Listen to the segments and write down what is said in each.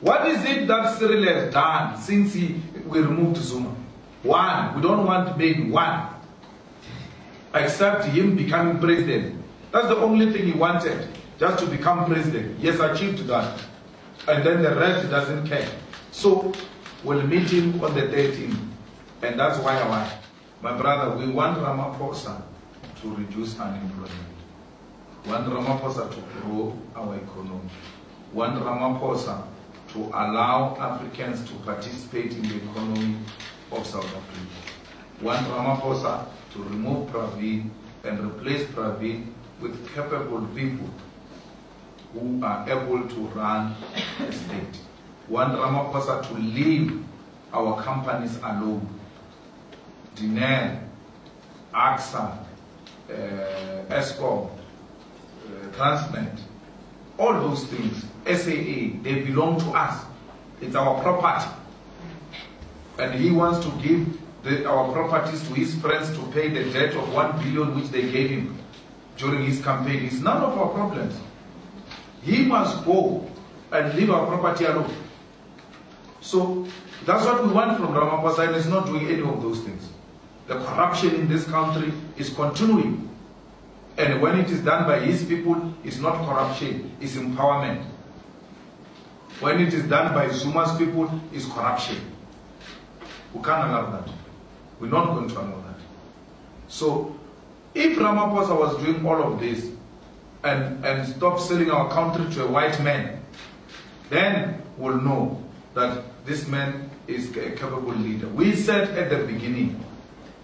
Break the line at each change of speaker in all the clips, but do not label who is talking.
What is it that Cyril has done since we removed Zuma? One. We don't want maybe one. Except him becoming president. That's the only thing he wanted, just to become president. He has achieved that. And then the rest doesn't care. So we'll meet him on the 13th. And that's why my brother, we want Ramaphosa to reduce unemployment. We want Ramaphosa to grow our economy. We want Ramaphosa to allow Africans to participate in the economy of South Africa. We want Ramaphosa to remove Pravin and replace Pravin with capable people who are able to run the state. We want Ramaphosa to leave our companies alone. Dinel, AXA, ESCOM, Transnet, all those things, SAA, they belong to us. It's our property. And he wants to give our properties to his friends to pay the debt of 1 billion which they gave him during his campaign. It's none of our problems. He must go and leave our property alone. So that's what we want from Ramaphosa, and he's not doing any of those things. The corruption in this country is continuing. And when it is done by his people, it's not corruption, it's empowerment. When it is done by Zuma's people, it's corruption. We can't allow that. We're not going to allow that. So, if Ramaphosa was doing all of this and stop selling our country to a white man, then we'll know that this man is a capable leader. We said at the beginning,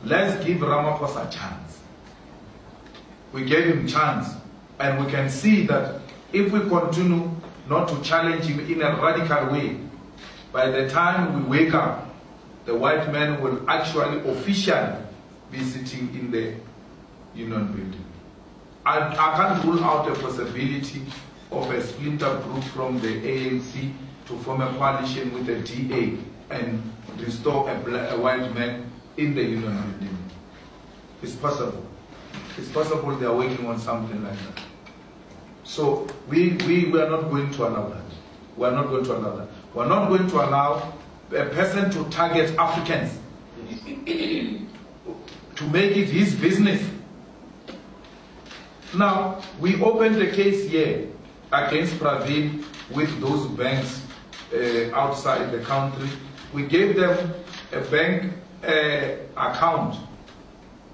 let's give Ramaphosa a chance. We gave him a chance, and we can see that if we continue not to challenge him in a radical way, by the time we wake up, the white man will actually officially be sitting in the Union Building. I can't rule out a possibility of a splinter group from the ANC to form a coalition with the DA and restore a white man in the Union Building. It's possible. It's possible they are working on something like that. So we are not going to allow that. We are not going to allow that. We are not going to allow a person to target Africans to make it his business. Now, we opened the case here against Pravin with those banks outside the country. We gave them a bank account.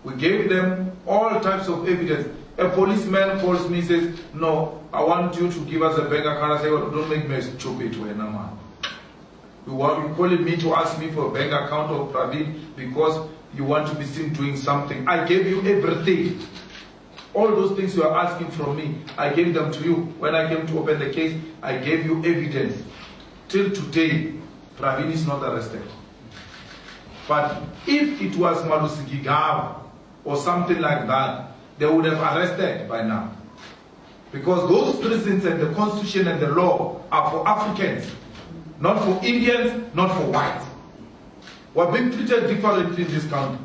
We gave them all types of evidence. A policeman calls me and says, no, I want you to give us a bank account. I say, well, don't make me stupid to an man. You calling me to ask me for a bank account of Pravin because you want to be seen doing something. I gave you everything. All those things you are asking from me, I gave them to you. When I came to open the case, I gave you evidence. Till today, Pravin is not arrested. But if it was Malusi Gigawa or something like that, they would have arrested by now. Because those prisons and the constitution and the law are for Africans, not for Indians, not for whites. We're being treated differently in this country.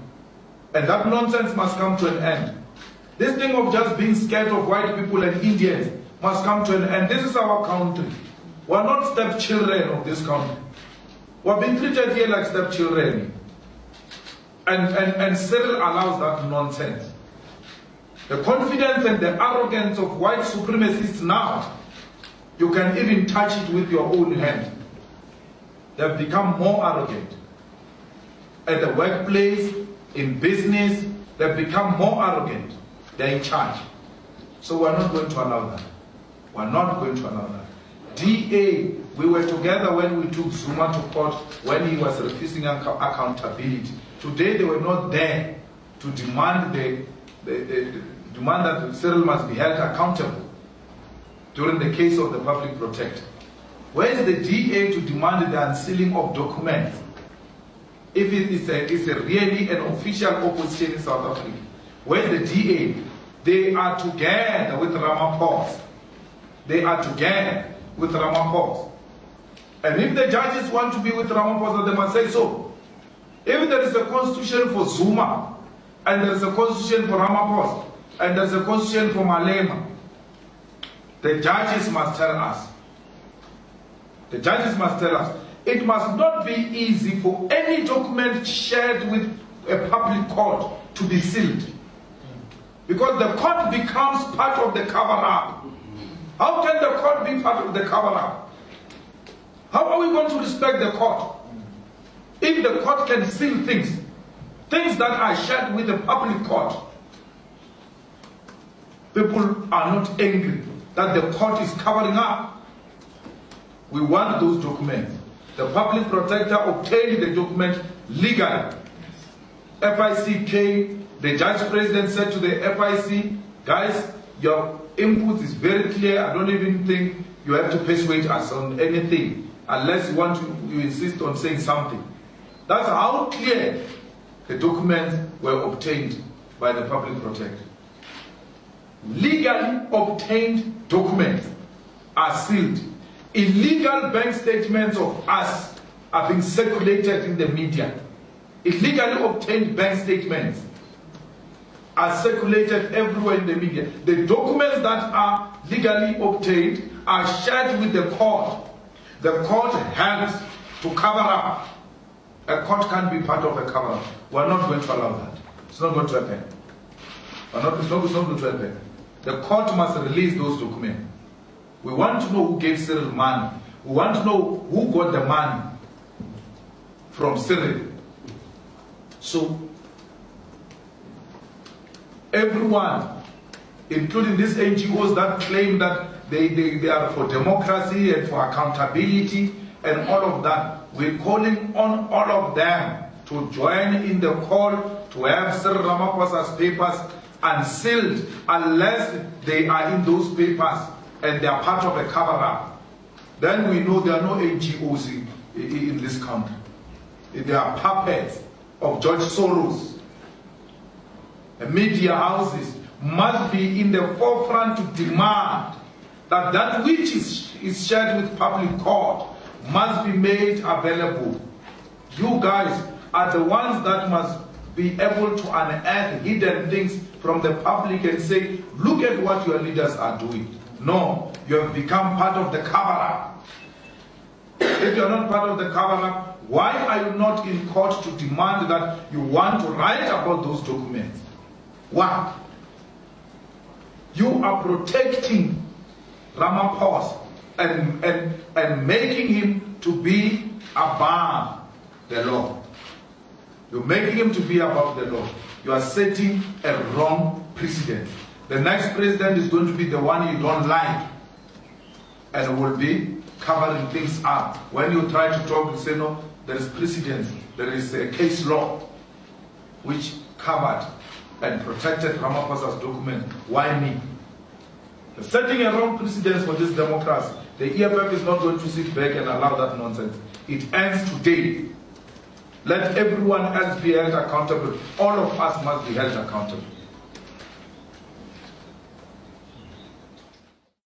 And that nonsense must come to an end. This thing of just being scared of white people and Indians must come to an end. This is our country. We're not stepchildren of this country. We're being treated here like stepchildren. And Cyril allows that nonsense. The confidence and the arrogance of white supremacists now, you can even touch it with your own hand. They've become more arrogant. At the workplace, in business, they've become more arrogant. They're in charge. So we're not going to allow that. We're not going to allow that. DA, we were together when we took Zuma to court when he was refusing accountability. Today they were not there to demand demand that Cyril must be held accountable during the case of the public protector. Where is the DA to demand the unsealing of documents? If it is really an official opposition in South Africa, where's the DA? They are together with Ramaphosa. They are together with Ramaphosa. And if the judges want to be with Ramaphosa, they must say so. If there is a constitution for Zuma, and there is a constitution for Ramaphosa, and there is a constitution for Malema, the judges must tell us. The judges must tell us. It must not be easy for any document shared with a public court to be sealed. Because the court becomes part of the cover-up. How can the court be part of the cover-up? How are we going to respect the court? If the court can seal things that are shared with the public court, people are not angry that the court is covering up. We want those documents. The public protector obtained the document legally. FIC came, the judge president said to the FIC, guys, your input is very clear. I don't even think you have to persuade us on anything unless you insist on saying something. That's how clear the documents were obtained by the public protector. Legally obtained documents are sealed. Illegal bank statements of us are being circulated in the media. Illegally obtained bank statements are circulated everywhere in the media. The documents that are legally obtained are shared with the court. The court helps to cover up. A court can't be part of a cover-up. We're not going to allow that. It's not going to happen. It's not going to happen. The court must release those documents. We want to know who gave Cyril money. We want to know who got the money from Cyril. So, everyone, including these NGOs that claim that they are for democracy and for accountability and all of that, we're calling on all of them to join in the call to have Cyril Ramaphosa's papers unsealed unless they are in those papers and they are part of a cover-up. Then we know there are no NGOs in this country. They are puppets of George Soros. The media houses must be in the forefront to demand that that which is shared with public court must be made available. You guys are the ones that must be able to unearth hidden things from the public and say, look at what your leaders are doing. No, you have become part of the cover-up. If you're not part of the cover-up, why are you not in court to demand that you want to write about those documents? Why? You are protecting Ramaphosa and making him to be above the law. You're making him to be above the law. You are setting a wrong precedent. The next president is going to be the one you don't like and will be covering things up. When you try to talk, you say, no, there is precedent. There is a case law which covered and protected Ramaphosa's document. Why me? You're setting a wrong precedent for this democracy. The EFF is not going to sit back and allow that nonsense. It ends today. Let everyone else be held accountable. All of us must be held accountable.